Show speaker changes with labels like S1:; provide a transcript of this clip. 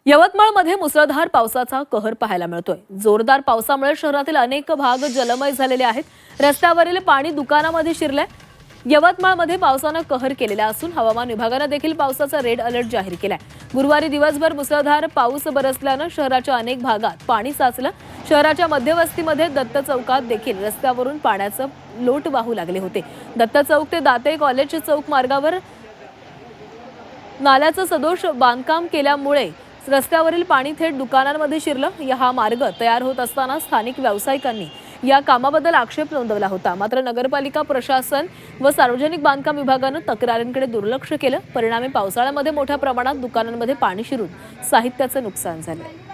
S1: यवतमाळमध्ये मुसळधार पावसाचा कहर पाहायला मिळतोय। जोरदार पावसामुळे शहरातील अनेक भाग जलमय झालेले आहेत। रस्त्यावरील पाणी दुकानांमध्ये शिरलंय। यवतमाळमध्ये पावसाने कहर केलेला असून हवामान विभागाने देखील पावसाचा रेड अलर्ट जाहीर केलाय। गुरुवारी दिवसभर मुसळधार पाऊस बरसल्याने शहराच्या अनेक भागात पाणी साचलं। शहराच्या मध्यवस्तीमध्ये दत्त चौकात देखील रस्त्यावरून पाण्याचे लोट वाहू लागले होते। दत्त चौक ते दाते कॉलेज चौक मार्गावर नाल्याचं सदोष बांधकाम केल्यामुळे रस्त्यावरील पाणी थेट दुकानांमध्ये शिरलं। हा मार्ग तयार होत असताना स्थानिक व्यावसायिकांनी या कामाबद्दल आक्षेप नोंदवला होता। मात्र नगरपालिका प्रशासन व सार्वजनिक बांधकाम विभागाने तक्रारींकडे दुर्लक्ष केलं। परिणामी पावसाळ्यामध्ये मोठ्या प्रमाणात दुकानांमध्ये पाणी शिरून साहित्याचे नुकसान झाले।